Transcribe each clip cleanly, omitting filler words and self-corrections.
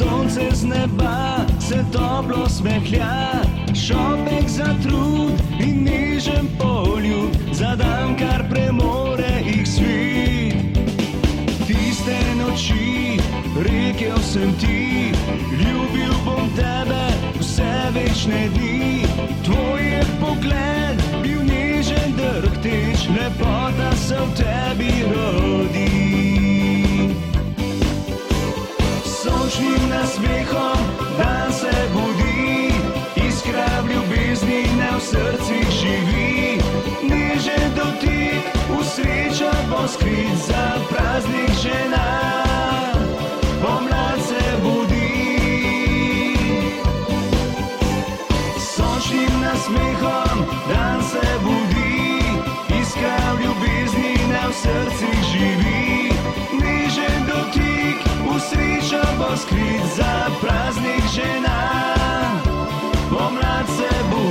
Sonce z neba se toplo smehlja, šopek za trud in nežen poljub, za dan, kar premore jih svet. Tiste noči rekel sem ti, ljubil bom tebe vse večne dni. Tvoj je pogled bil nežen, drhteč, lepota se v tebi rodi. Sončnim nasmehom dan se budi, iskra v ljubezni ne v srcih živi. Nežen dotik v srečo bo skrit, za praznik žena pomlad se budi. Sončnim nasmehom dan se budi, iskra v ljubezni ne v srcih živi. Nežen dotik v srečo bo skrit, za praznik žena pomlad se budi.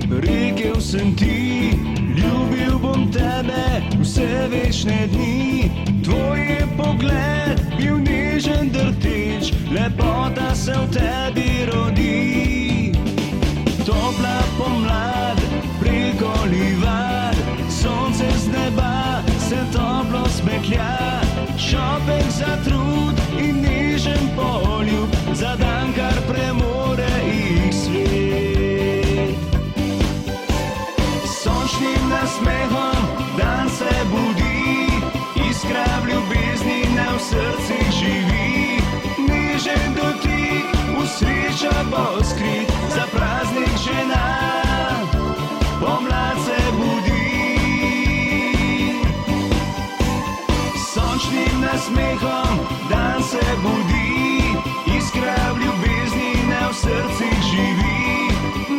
Rekel sem ti, ljubil bom tebe vse večne dni. Tvoj je pogled bil nežen, drhteč, lepota se v tebi rodi. Topla pomlad preko livad, sonce z neba se toplo smehlja, šopek za trud in nežen poljub, za dan, kar premore jih svet. Sončnim nasmehom dan se budi, iskra v ljubezni ne v srcih živi. Nežen dotik v srečo bo skrit, za praznik žena pomlad se budi. Sončnim nasmehom dan se budi, iskra v ljubezni ne v srcih živi.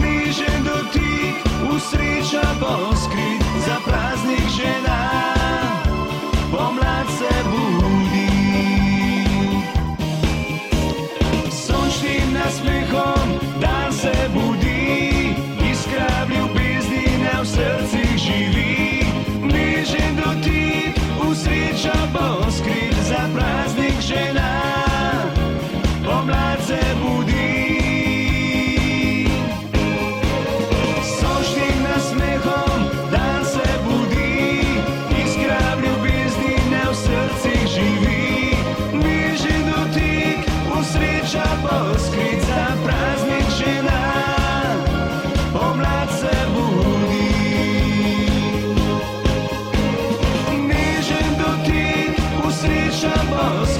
Nežen dotik v srečo bo skrit, za praznik žena pomlad se budi. Sončnim nasmehom dan se budi, iskra v ljubezni ne v srcih živi. Nežen dotik v srečo bo skrit, za praznik žena pomlad se budi. Skrit, za praznik žena pomlad se budi. Nežen dotik v srečo bo skrit.